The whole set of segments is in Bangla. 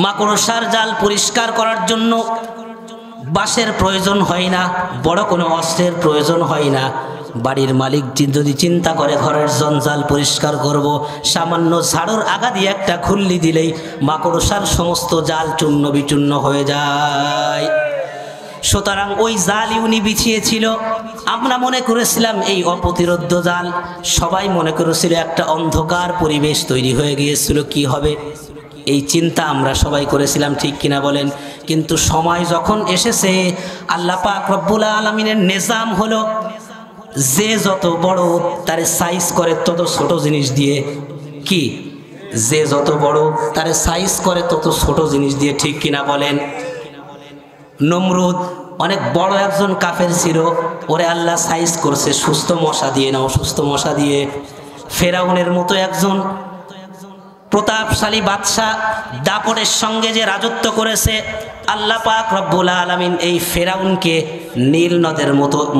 মাকড়সার জাল পরিষ্কার করার জন্য বাঁশের প্রয়োজন হয় না, বড় কোনো অস্ত্রের প্রয়োজন হয় না। বাড়ির মালিক যদি চিন্তা করে ঘরের জঞ্জাল পরিষ্কার করব, সামান্য ঝাড়ুর আগা দিয়ে একটা খুল্লি দিলেই মাকড়সার সমস্ত জাল চূর্ণ বিচূর্ণ হয়ে যায়। সুতরাং ওই জালই উনি বিছিয়েছিল। আমরা মনে করেছিলাম এই অপ্রতিরোধ্য জাল, সবাই মনে করেছিল একটা অন্ধকার পরিবেশ তৈরি হয়ে গিয়েছিল, কি হবে এই চিন্তা আমরা সবাই করেছিলাম, ঠিক কিনা বলেন? কিন্তু সময় যখন এসেছে, আল্লাহ পাক রব্বুল আলামিনের নিজাম হলো যে যত বড় তার সাইজ করে তত ছোট জিনিস দিয়ে, কি যে যত বড় তার সাইজ করে তত ছোট জিনিস দিয়ে, ঠিক কিনা বলেন? নমরুদ অনেক বড় একজন কাফের ছিল, ওরে আল্লাহ সাইজ করছে সুস্থ মশা দিয়ে না অসুস্থ মশা দিয়ে। ফেরাউনের মতো একজন প্রতাপশালী বাদশা দাপটের সঙ্গে যে রাজত্ব করেছে, আল্লাহ পাক রব্বুল আলামিন এই ফেরাউনকে নীল নদের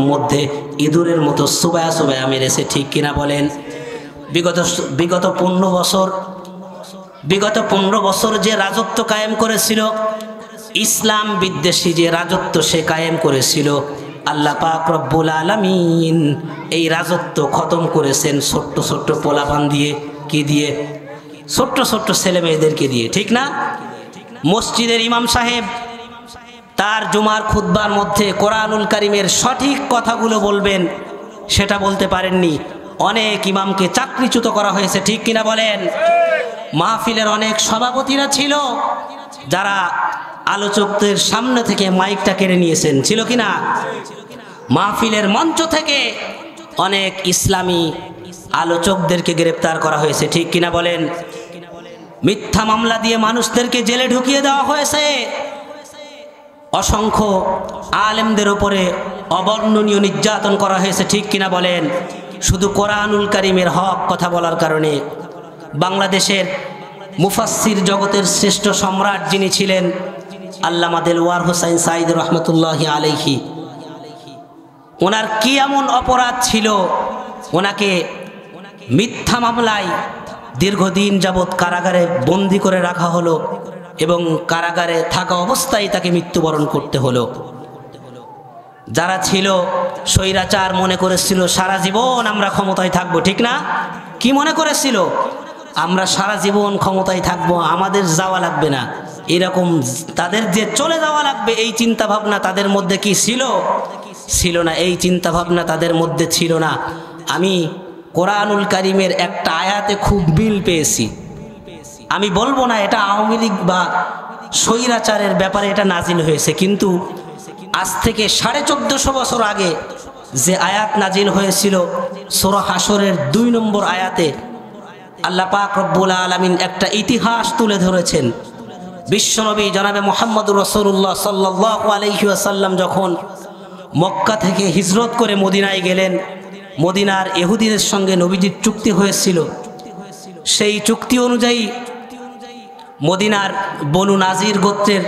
মধ্যে ইঁদুরের মতো সুবায়া সুবায়া মেরেছে, ঠিক কিনা বলেন? বিগত 15 বছর যে রাজত্ব কায়েম করেছিল, ইসলাম বিদ্বেষী যে রাজত্ব সে কায়েম করেছিল, আল্লাহ পাক রব্বুল আলামিন এই রাজত্ব খতম করেছেন ছোট্ট ছোট্ট পোলাপান দিয়ে, কি দিয়ে? ছোট্ট ছোট্ট ছেলে মেয়েদেরকে দিয়ে, ঠিক না? মসজিদের ইমাম সাহেব তার জুমার খুতবার মধ্যে কোরআনুল কারীমের সঠিক কথাগুলো বলবেন, সেটা বলতে পারেননি। অনেক ইমামকে চাকরিচ্যুত করা হয়েছে, ঠিক কিনা বলেন? মাহফিলের অনেক সভাপতিরা ছিল যারা আলোচকদের সামনে থেকে মাইকটা কেড়ে নিয়েছেন, ছিল কিনা? মাহফিলের মঞ্চ থেকে অনেক ইসলামী আলোচকদেরকে গ্রেপ্তার করা হয়েছে, ঠিক কিনা বলেন? মিথ্যা মামলা দিয়ে মানুষদেরকে জেলে ঢুকিয়ে দেওয়া হয়েছে। অসংখ্য আলেমদের উপরে অবর্ণনীয় নির্যাতন করা হয়েছে, ঠিক কিনা বলেন? শুধু কোরআনুল কারীমের হক কথা বলার কারণে। বাংলাদেশের মুফাসসির জগতের শ্রেষ্ঠ সম্রাট যিনি ছিলেন, আল্লামা দেলওয়ার হোসাইন সাঈদ রহমতুল্লাহি আলাইহি, ওনার কি এমন অপরাধ ছিল, ওনাকে মিথ্যা মামলায় দীর্ঘদিন যাবৎ কারাগারে বন্দী করে রাখা হলো এবং কারাগারে থাকা অবস্থায় তাকে মৃত্যুবরণ করতে হলো। যারা ছিল স্বৈরাচার মনে করেছিল সারা জীবন আমরা ক্ষমতায় থাকবো, ঠিক না? কি মনে করেছিল? আমরা সারা জীবন ক্ষমতায় থাকবো, আমাদের যাওয়া লাগবে না, এরকম তাদের যে চলে যাওয়া লাগবে এই চিন্তা ভাবনা তাদের মধ্যে কি ছিল না? এই চিন্তা ভাবনা তাদের মধ্যে ছিল না। আমি কোরআনুল কারীমের একটা আয়াতে খুব মিল পেয়েছি। আমি বলবো না এটা আওয়ামী লীগ বা স্বৈরাচারের ব্যাপারে এটা নাজিল হয়েছে, কিন্তু আজ থেকে 1450 বছর আগে যে আয়াত নাজিল হয়েছিল সূরা হাশরের 2 নম্বর আয়াতে, আল্লাহ পাক রব্বুল আলামিন একটা ইতিহাস তুলে ধরেছেন। বিশ্বনবী জনাবে মুহাম্মদুর রাসূলুল্লাহ সাল্লাল্লাহু আলাইহি ওয়াসাল্লাম যখন মক্কা থেকে হিজরত করে মদিনায় গেলেন, মদিনার ইহুদিদের সঙ্গে নবীজির চুক্তি হয়েছিল। সেই চুক্তি অনুযায়ী মদিনার বনু নাজির গোত্রের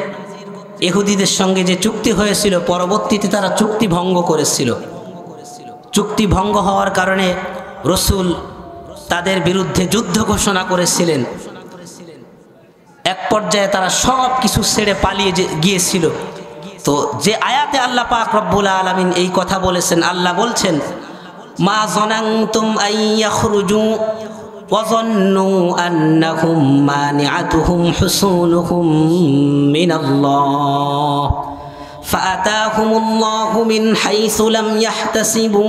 ইহুদিদের সঙ্গে যে চুক্তি হয়েছিল, পরবর্তীতে তারা চুক্তি ভঙ্গ করেছিল। চুক্তি ভঙ্গ হওয়ার কারণে রাসূল তাদের বিরুদ্ধে যুদ্ধ ঘোষণা করেছিলেন। এক পর্যায়ে তারা সব কিছু ছেড়ে পালিয়ে গিয়েছিল। তো যে আয়াতে আল্লাহ পাক রব্বুল আলামিন এই কথা বলেছেন, আল্লাহ বলছেন, মা যানানতুম আন ইয়াখরুজু ওয়া যান্নু আন্নাহুম মানিআতুহুম হুসুনুহুম মিনাল্লাহ ফাআতাহুমুল্লাহু মিন হাইসু লাম ইয়াহতাসিবু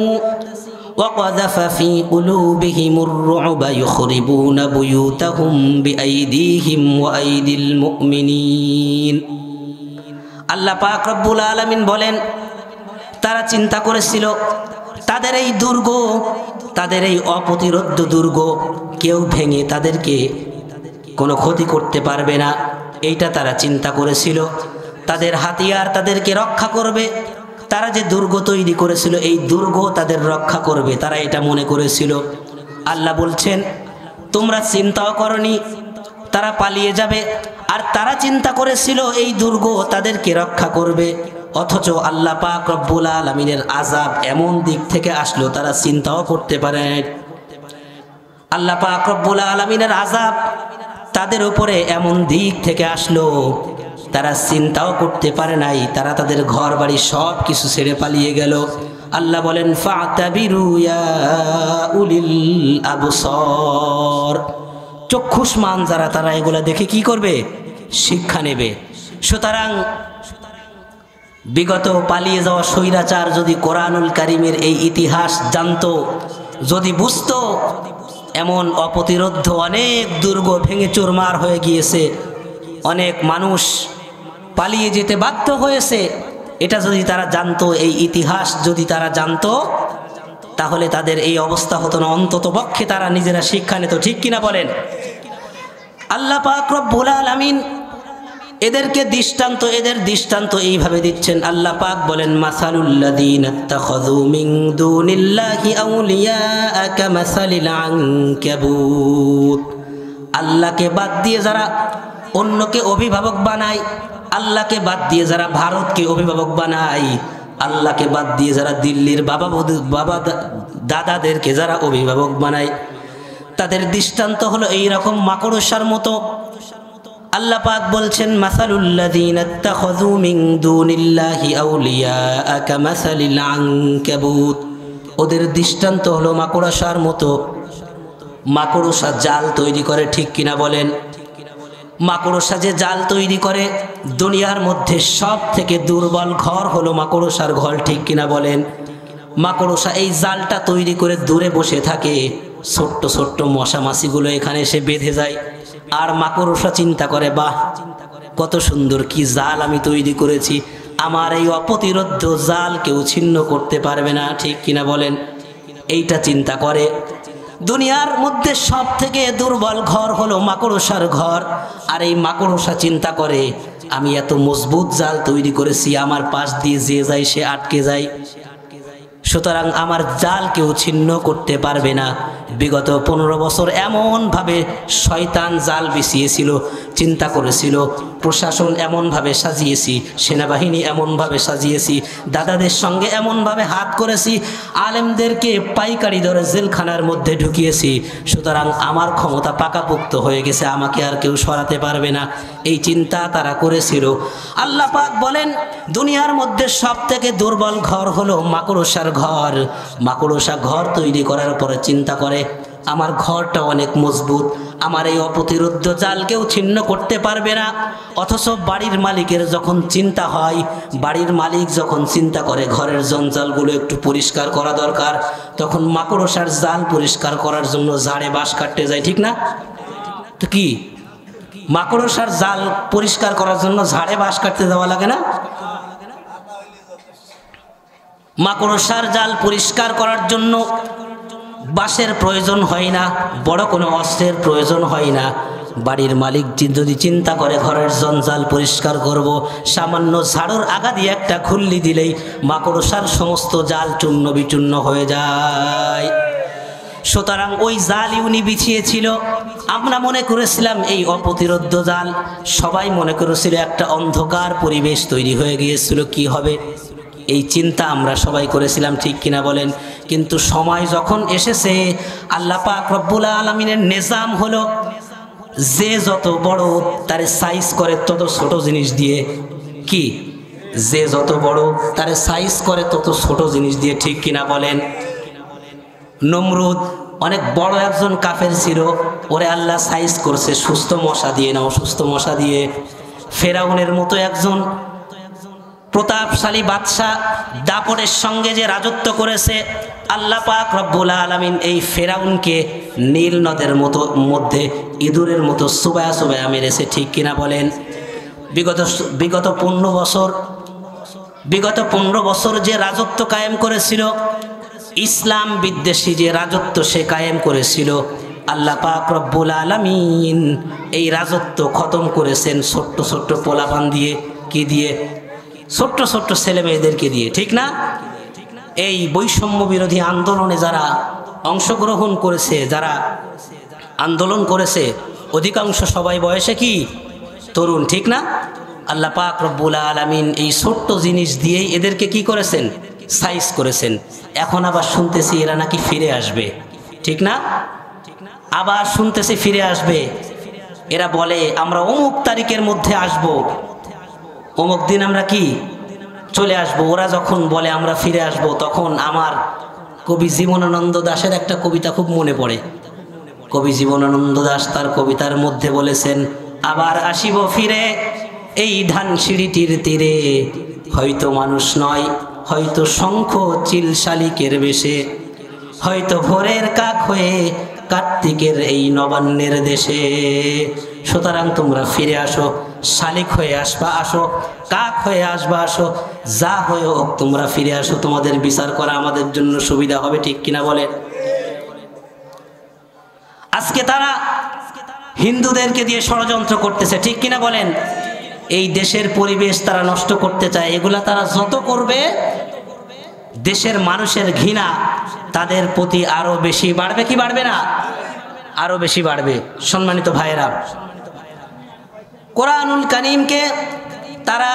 ওয়া ক্বাযাফা ফী কুলুবিহিমুর রু'বা ইউখরিবুনা বুয়ুতাহুম বিআইদিহিম ওয়া আইদিল মুমিনিন। আল্লাহ পাক রব্বুল আলামিন বলেন, তারা চিন্তা করেছিল তাদের এই দুর্গ, তাদের এই অপ্রতিরোধ্য দুর্গ কেউ ভেঙে তাদেরকে কোনো ক্ষতি করতে পারবে না, এইটা তারা চিন্তা করেছিল। তাদের হাতিয়ার তাদেরকে রক্ষা করবে, তারা যে দুর্গ তৈরি করেছিল এই দুর্গ তাদের রক্ষা করবে, তারা এটা মনে করেছিল। আল্লাহ বলছেন, তোমরা চিন্তাও করনি তারা পালিয়ে যাবে, আর তারা চিন্তা করেছিল এই দুর্গ তাদেরকে রক্ষা করবে, অথচ আল্লাহ পাক রব্বুল আলামিনের আযাব এমন দিক থেকে আসলো তারা চিন্তাও করতে পারে। আল্লাহ পাক রব্বুল আলামিনের আযাব তাদের উপরে এমন দিক থেকে আসলো তারা চিন্তাও করতে পারে নাই, তারা তাদের ঘর বাড়ি সব কিছু ছেড়ে পালিয়ে গেল। আল্লাহ বলেন ফাতাবিরু ইয়া উলিল আবসার, চক্ষুষ্মান যারা তারা এগুলা দেখে কি করবে? শিক্ষা নেবে। সুতরাং বিগত পালিয়ে যাওয়া স্বৈরাচার যদি কোরআনুল কারীমের এই ইতিহাস জানতো, যদি বুঝতো এমন অপ্রতিরোধ্য অনেক দুর্গ ভেঙে চুরমার হয়ে গিয়েছে, অনেক মানুষ পালিয়ে যেতে বাধ্য হয়েছে, এটা যদি তারা জানতো, এই ইতিহাস যদি তারা জানতো, তাহলে তাদের এই অবস্থা হতো না। অন্তত পক্ষে তারা নিজেরা শিক্ষা নিত, ঠিক কিনা বলেন? আল্লাহ পাক রব্বুল আলামিন এদের দৃষ্টান্ত এইভাবে দিচ্ছেন। আল্লাহ পাক বলেন মাসালুল লাযীনা ইত্তাখাযু মিন দুনিল্লাহি আউলিয়া কামাসালিল আনকাবুত, আল্লাহকে বাদ দিয়ে যারা অন্যকে অভিভাবক বানায়, আল্লাহকে বাদ দিয়ে যারা ভারতকে অভিভাবক বানায়, আল্লাহকে বাদ দিয়ে যারা দিল্লির বাবা দাদাদেরকে যারা অভিভাবক বানায়, তাদের দৃষ্টান্ত হলো এইরকম মাকড়সার মতো। আল্লাহ পাক বলছেন মাসালুল লাযীনা ইত্তাখাযু মিন দুনিল্লাহি আউলিয়া কামাসালিল আনকাবুত, ওদের দৃষ্টান্ত হলো মাকড়সার মতো। মাকড়সা জাল তৈরি করে, ঠিক কিনা বলেন? মাকড়সা যে জাল তৈরি করে, দুনিয়ার মধ্যে সব থেকে দুর্বল ঘর হলো মাকড়সার ঘর, ঠিক কিনা বলেন? মাকড়সা এই জালটা তৈরি করে দূরে বসে থাকে, ছোট্ট ছোট্ট মশা মাছিগুলো এখানে এসে বেঁধে যায়, আর মাকড়সা চিন্তা করে বাহ কত সুন্দর, কি জাল আমি তৈরি করেছি, আমার এই অপ্রতিরোধ্য জাল কেউ ছিন্ন করতে পারবে না, ঠিক কিনা বলেন? এইটা চিন্তা করে। দুনিয়ার মধ্যে সব থেকে দুর্বল ঘর হলো মাকড়সার ঘর, আর এই মাকড়সা চিন্তা করে আমি এত মজবুত জাল তৈরি করেছি, আমার পাশ দিয়ে যে যায় সে আটকে যায়, সুতরাং আমার জাল কেউ ছিন্ন করতে পারবে না। বিগত 15 বছর এমনভাবে শয়তান জাল বিছিয়েছিল, চিন্তা করেছিল, প্রশাসন এমনভাবে সাজিয়েছি, সেনাবাহিনী এমনভাবে সাজিয়েছি, দাদাদের সঙ্গে এমনভাবে হাত করেছি, আলেমদেরকে পাইকারি দরে জেলখানার মধ্যে ঢুকিয়েছি, সুতরাং আমার ক্ষমতা পাকাপোক্ত হয়ে গেছে, আমাকে আর কেউ সরাতে পারবে না, এই চিন্তা তারা করেছিল। আল্লাহ পাক বলেন দুনিয়ার মধ্যে সব থেকে দুর্বল ঘর হলো মাকড়সার ঘর। মাকড়সা ঘর তৈরি করার পরে চিন্তা করে আমার ঘরটা অনেক মজবুত, আমার এই অপ্রতিরোধ্য জাল কেউ ছিন্ন করতে পারবে না। অথচ বাড়ির মালিকের যখন চিন্তা হয়, বাড়ির মালিক যখন চিন্তা করে ঘরের জঞ্জালগুলো একটু পরিষ্কার করা দরকার, তখন মাকড়সার জাল পরিষ্কার করার জন্য ঝাড়ে বাঁশ কাটতে যায়, ঠিক না? তো কি মাকড়সার জাল পরিষ্কার করার জন্য ঝাড়ে বাঁশ কাটতে যাওয়া লাগে না? মাকড়সার জাল পরিষ্কার করার জন্য বাঁশের প্রয়োজন হয় না, বড় কোনো অস্ত্রের প্রয়োজন হয় না। বাড়ির মালিক যদি চিন্তা করে ঘরের জঞ্জাল পরিষ্কার করব, সামান্য ঝাড়ুর আগা দিয়ে একটা খুল্লি দিলেই মাকড়সার সমস্ত জাল চূর্ণ বিচূর্ণ হয়ে যায়। সুতরাং ওই জাল উনি বিছিয়েছিল, আমরা মনে করেছিলাম এই অপ্রতিরোধ্য জাল, সবাই মনে করেছিল একটা অন্ধকার পরিবেশ তৈরি হয়ে গিয়েছিল, কি হবে এই চিন্তা আমরা সবাই করেছিলাম, ঠিক কিনা বলেন? কিন্তু সময় যখন এসেছে, আল্লাহ পাক রব্বুল আলামিনের নিজাম হলো যে যত বড় তার সাইজ করে তত ছোট জিনিস দিয়ে, কি যে যত বড় তার সাইজ করে তত ছোট জিনিস দিয়ে, ঠিক কিনা বলেন? নমরুদ অনেক বড় একজন কাফের ছিল, ওরে আল্লাহ সাইজ করছে সুস্থ মশা দিয়ে না অসুস্থ মশা দিয়ে। ফেরাউনের মতো একজন প্রতাপশালী বাদশা দাপটের সঙ্গে যে রাজত্ব করেছে, আল্লাহ পাক রব্বুল আলামিন এই ফেরাউনকে নীল নদের মধ্যে ইঁদুরের মতো সুবায়া সুবায়া মেরেছে, ঠিক কিনা বলেন? বিগত 15 বছর যে রাজত্ব কায়েম করেছিল, ইসলাম বিদ্বেষী যে রাজত্ব সে কায়েম করেছিল, আল্লাহ পাক রব্বুল আলামিন এই রাজত্ব খতম করেছেন ছোট্ট ছোট্ট পোলাপান দিয়ে, কি দিয়ে? ছোট্ট ছোট্ট ছেলে মেয়েদেরকে দিয়ে, ঠিক না? এই বৈষম্য বিরোধী আন্দোলনে যারা অংশগ্রহণ করেছে, যারা আন্দোলন করেছে, অধিকাংশ সবাই বয়সে কি তরুণ, ঠিক না? আল্লাহ পাক রব্বুল আলামিন এই ছোট্ট জিনিস দিয়েই এদেরকে কি করেছেন? সাইজ করেছেন। এখন আবার শুনতেছি এরা নাকি ফিরে আসবে, ঠিক না? আবার শুনতেছি ফিরে আসবে। এরা বলে আমরা অমুক তারিখের মধ্যে আসব, অমুক দিন আমরা কি চলে আসব। ওরা যখন বলে আমরা ফিরে আসব, তখন আমার কবি জীবনানন্দ দাশের একটা কবিতা খুব মনে পড়ে। কবি জীবনানন্দ দাশ তার কবিতার মধ্যে বলেছেন, আবার আসিব ফিরে এই ধানসিঁড়িটির তীরে, হয়তো মানুষ নয় হয়তো শঙ্খ চিল শালিকের বেশে, হয়তো ভোরের কাক হয়ে কার্তিকের এই নবান্নের দেশে। সুতরাং তোমরা ফিরে আসো, শালিক হয়ে আসবা আসো, কাক হয়ে আসবা আসো, যা হয়ে হোক তোমরা ফিরে আসো, তোমাদের বিচার করা আমাদের জন্য সুবিধা হবে, ঠিক কিনা বলেন? আজকে তারা হিন্দুদেরকে দিয়ে ষড়যন্ত্র করতেছে, ঠিক কিনা বলেন? এই দেশের পরিবেশ তারা নষ্ট করতে চায়। এগুলা তারা যত করবে, দেশের মানুষের ঘৃণা তাদের প্রতি আরো বেশি বাড়বে, কি বাড়বে না? আরো বেশি বাড়বে। সম্মানিত ভাইয়েরা, কোরআনুল কারীমকে তারা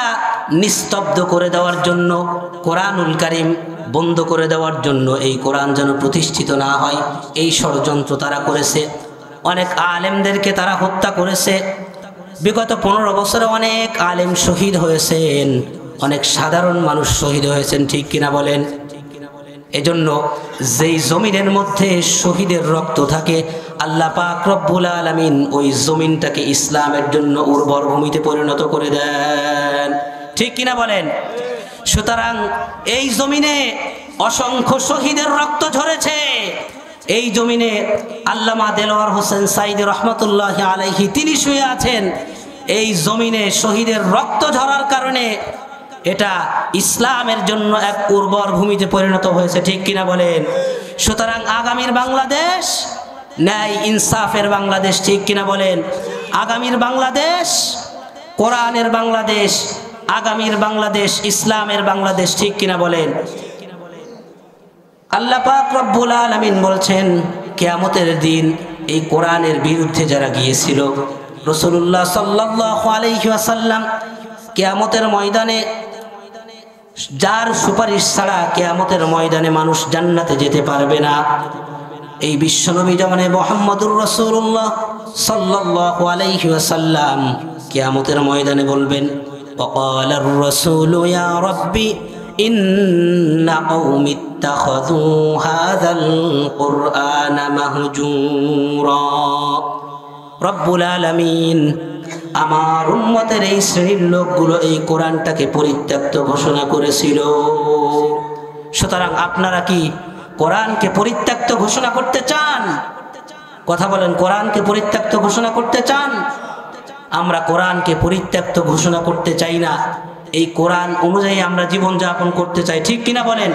নিস্তব্ধ করে দেওয়ার জন্য, কোরআনুল কারীম বন্ধ করে দেওয়ার জন্য, এই কোরআন যেন প্রতিষ্ঠিত না হয়, এই ষড়যন্ত্র তারা করেছে। অনেক আলেমদেরকে তারা হত্যা করেছে। বিগত 15 বছরে অনেক আলেম শহীদ হয়েছেন, অনেক সাধারণ মানুষ শহীদ হয়েছেন, ঠিক কিনা বলেন? এজন্য যেই জমিনের মধ্যে শহীদের রক্ত থাকে, আল্লাহ পাক রব্বুল আলামিন ওই জমিনটাকে ইসলামের জন্য উর্বর ভূমিতে পরিণত করে দেন, ঠিক কিনা বলেন? সুতরাং এই জমিনে অসংখ্য শহীদের রক্ত ঝরেছে। এই জমিনে আল্লামা দেলোয়ার হোসেন সাইদি রহমতুল্লাহ আলাইহি তিনি শুয়ে আছেন। এই জমিনে শহীদের রক্ত ঝরার কারণে এটা ইসলামের জন্য এক উর্বর ভূমিতে পরিণত হয়েছে, ঠিক কিনা বলেন? সুতরাং আগামীর বাংলাদেশ ন্যায় ইনসাফের বাংলাদেশ, ঠিক কিনা বলেন? আগামীর বাংলাদেশ কোরআনের বাংলাদেশ, আগামীর বাংলাদেশ ইসলামের বাংলাদেশ, ঠিক কিনা বলেন? আল্লাহ পাক রব্বুল আলামিন বলছেন, কিয়ামতের দিন এই কোরআনের বিরুদ্ধে যারা গিয়েছিল, রাসূলুল্লাহ সাল্লাল্লাহু আলাইহি ওয়াসাল্লাম কিয়ামতের ময়দানে, যার সুপারিশ ছাড়া কিয়ামতের ময়দানে মানুষ জান্নাতে যেতে পারবে না, এই বিশ্বনবী জমানে মুহাম্মদুর রাসূলুল্লাহ সাল্লাল্লাহু আলাইহি ওয়াসাল্লাম কিয়ামতের ময়দানে বলবেন, ওয়াকালার রাসূলু ইয়া রাব্বি ইন্না কওমি ইত্তাখাযু হাযাল কুরআনা মাহজুরা। রব্বুল আলামিন আমার উম্মতের এই শ্রেণীর লোকগুলো এই কোরআনটাকে পরিত্যক্ত ঘোষণা করেছিল। সুতরাং আপনারা কি কোরআনকে পরিত্যক্ত ঘোষণা করতে চান? কথা বলেন, কোরআনকে পরিত্যক্ত ঘোষণা করতে চান? আমরা কোরআনকে পরিত্যক্ত ঘোষণা করতে চাই না, এই কোরআন অনুযায়ী আমরা জীবন যাপন করতে চাই, ঠিক কিনা বলেন?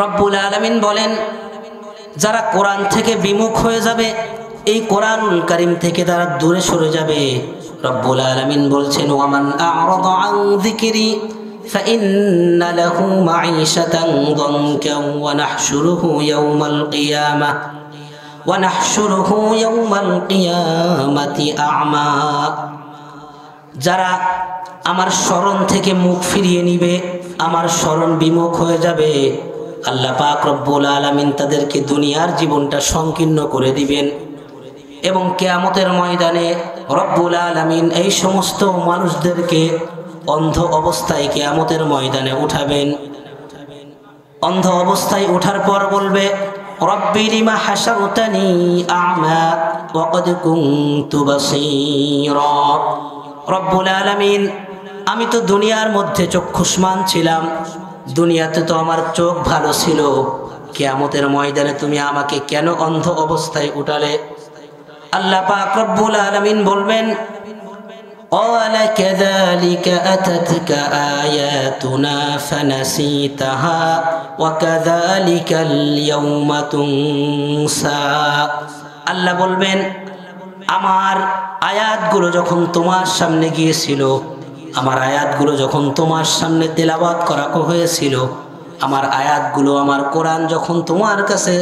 রব্বুল আলামিন বলেন, যারা কোরআন থেকে বিমুখ হয়ে যাবে, এই কোরআনুল কারীম থেকে তারা দূরে সরে যাবে, রব্বুল আলামিন বলছেন, ওয়ামান আ'রাদা আন যিকরি ফাইন্না লাহু মাঈশাতান দানকা ওয়া নাহশুরুহু ইয়াওমাল কিয়ামাতি আ'মা। যারা আমার স্মরণ থেকে মুখ ফিরিয়ে নিবে, আমার স্মরণ বিমুখ হয়ে যাবে, আল্লাহ পাক রব্বুল আলামিন তাদেরকে দুনিয়ার জীবনটা সংকীর্ণ করে দিবেন এবং কিয়ামতের ময়দানে রব্বুল আলামিন এই সমস্ত মানুষদেরকে অন্ধ অবস্থায় কিয়ামতের ময়দানে উঠাবেন। অন্ধ অবস্থায় ওঠার পর বলবে, রব্বি লিমা হাশারতানি আ'মা ওয়া ক্বাদ কুনতু বাসীরা। রব্বুল আলামিন, আমি তো দুনিয়ার মধ্যে চক্ষুষ্মান ছিলাম, দুনিয়াতে তো আমার চোখ ভালো ছিল, কিয়ামতের ময়দানে তুমি আমাকে কেন অন্ধ অবস্থায় উঠালে? আল্লাহ পাক রব্বুল আলামিন বলবেন, ক্বালা কাযালিকা আতাতকা আয়াতুনা ফানাসিতাহা ওয়া কাযালিকাল ইয়াওমা তুনসা। আল্লাহ বলবেন, আমার আয়াতগুলো যখন তোমার সামনে গিয়েছিল, আমার আয়াতগুলো যখন তোমার সামনে তেলাওয়াত করা হয়েছিল, আমার আয়াতগুলো, আমার কোরআন যখন তোমার কাছে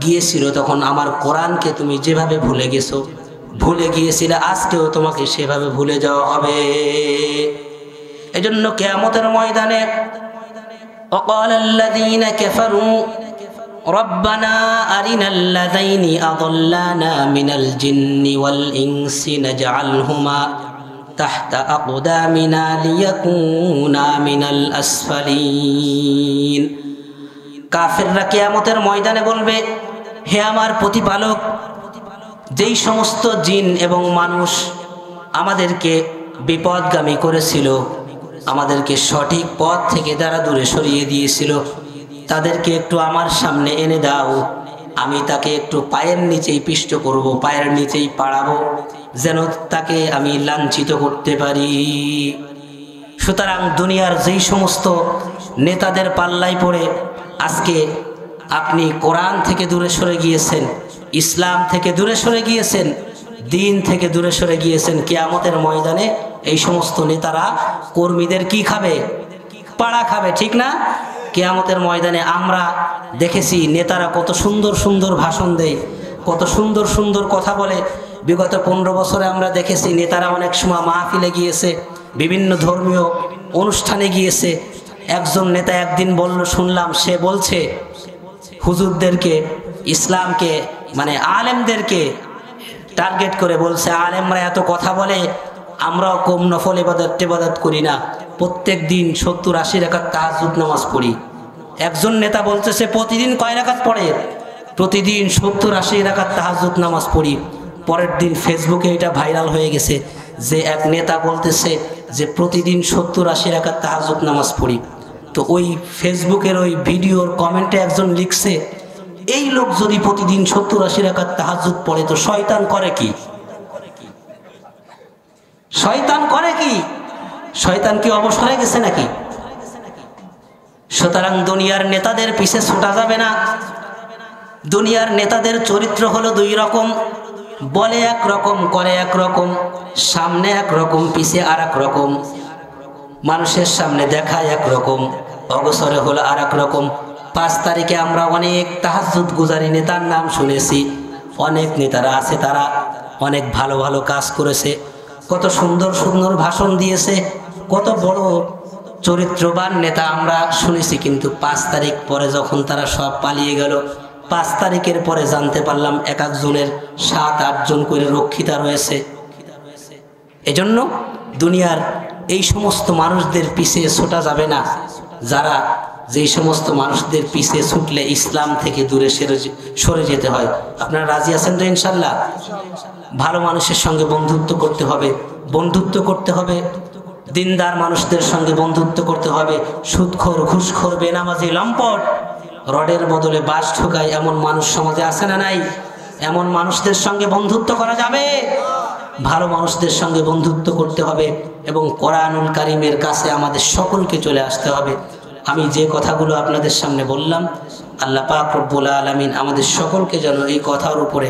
গিয়েছিল, তখন আমার কোরআনকে তুমি যেভাবে ভুলে গেছো, ভুলে গিয়েছিলে, আজকেও তোমাকে সেভাবে ভুলে যাওয়া হবে। এজন্য কিয়ামতের ময়দানে ওয়াকালাল্লাযীনা কাফারু রব্বানা আরিনাল্লাযাইনি আযাল্লানা মিনাল জিন্নি ওয়াল ইনসি নাজআলহুমা তাহতা আকদামিনা লিয়াকুনা মিনাল আসফালিন। কাফেররা কিয়ামতের ময়দানে বলবে, হে আমার প্রতিপালক, যেই সমস্ত জিন এবং মানুষ আমাদেরকে বিপদগামী করেছিল, আমাদেরকে সঠিক পথ থেকে যারা দূরে সরিয়ে দিয়েছিল, তাদেরকে একটু আমার সামনে এনে দাও, আমি তাকে একটু পায়ের নিচেই পিষ্ট করব, পায়ের নিচেই পাড়াবো, যেন তাকে আমি লাঞ্ছিত করতে পারি। সুতরাং দুনিয়ার যেই সমস্ত নেতাদের পাল্লায় পড়ে আজকে আপনি কোরআন থেকে দূরে সরে গিয়েছেন, ইসলাম থেকে দূরে সরে গিয়েছেন, দিন থেকে দূরে সরে গিয়েছেন, কিয়ামতের ময়দানে এই সমস্ত নেতারা কর্মীদের কি খাবে? পাড়া খাবে, ঠিক না? কিয়ামতের ময়দানে আমরা দেখেছি নেতারা কত সুন্দর সুন্দর ভাষণ দেয়, কত সুন্দর সুন্দর কথা বলে। বিগত 15 বছরে আমরা দেখেছি নেতারা অনেক সময় মাহফিলে গিয়েছে, বিভিন্ন ধর্মীয় অনুষ্ঠানে গিয়েছে। একজন নেতা একদিন শুনলাম, সে বলছে হুজুরদেরকে, ইসলামকে মানে আলেমদেরকে টার্গেট করে বলছে, আলেমরা এত কথা বলে, আমরাও কম নফল ইবাদত করি না, প্রত্যেক দিন 70-80 রাকাত তাহাজ্জুদ নামাজ পড়ি। একজন নেতা বলতেছে প্রতিদিন কয় রাকাত পড়ে? প্রতিদিন 70-80 রাকাত তাহাজ্জুদ নামাজ পড়ি। পরের দিন ফেসবুকে এটা ভাইরাল হয়ে গেছে যে এক নেতা বলতেছে যে প্রতিদিন 70-80 রাকাত তাহাজ্জুদ নামাজ পড়ি। তো ওই ফেসবুকের ওই ভিডিওর কমেন্টে একজন লিখছে, এই লোক যদি প্রতিদিন 70-80 রাকাত তাহাজ্জুদ পড়ে তো শয়তান করে কি? শয়তান করে কি? শয়তান কি অবসরে গেছে নাকি? সুতরাং দুনিয়ার নেতাদের পিছে ছুটা যাবে না। দুনিয়ার নেতাদের চরিত্র হলো 2 রকম, বলে এক রকম, করে এক রকম, সামনে এক রকম, পিছে আর এক রকম। মানুষের সামনে দেখায় এক রকম, অবসরে হলো আর এক রকম। 5 তারিখে আমরা অনেক তাহাজ্জুদ গুজারি নেতার নাম শুনেছি। অনেক নেতারা আছে, তারা অনেক ভালো ভালো কাজ করেছে, কত সুন্দর সুন্দর ভাষণ দিয়েছে, কত বড় চরিত্রবান নেতা আমরা শুনেছি। কিন্তু 5 তারিখ পরে যখন তারা সব পালিয়ে গেল, 5 তারিখের পরে জানতে পারলাম এক একজনের 7-8 জন করে রক্ষিতা রয়েছে। এজন্য দুনিয়ার এই সমস্ত মানুষদের পিছে ছোটা যাবে না, যারা যেই সমস্ত মানুষদের পিছে ছুটলে ইসলাম থেকে দূরে সরে যেতে হয়। আপনারা রাজি আছেন তো ইনশাল্লাহ? ভালো মানুষের সঙ্গে বন্ধুত্ব করতে হবে, বন্ধুত্ব করতে হবে দিনদার মানুষদের সঙ্গে বন্ধুত্ব করতে হবে। সুদখোর, ঘুষখোর, বেনামাজি, লম্পট, রডের বদলে বাঁশ ঠোকায় এমন মানুষ সমাজে আছে না নাই? এমন মানুষদের সঙ্গে বন্ধুত্ব করা যাবে? ভালো মানুষদের সঙ্গে বন্ধুত্ব করতে হবে এবং কোরআনুল কারীমের কাছে আমাদের সকলকে চলে আসতে হবে। আমি যে কথাগুলো আপনাদের সামনে বললাম, আল্লাহ পাক রব্বুল আলামিন আমাদের সকলকে যেন এই কথার উপরে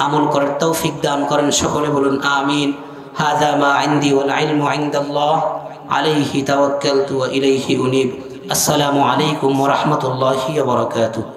আমল করার তৌফিক দান করেন। সকলে বলুন আমিন। হাযা মা ইনদি ওয়াল ইলমু ইনদাল্লাহ আলাইহি তাওয়াক্কালতু ওয়া ইলাইহি উনীব। আসসালামু আলাইকুম ওয়া রাহমাতুল্লাহি ওয়া বারাকাতুহু।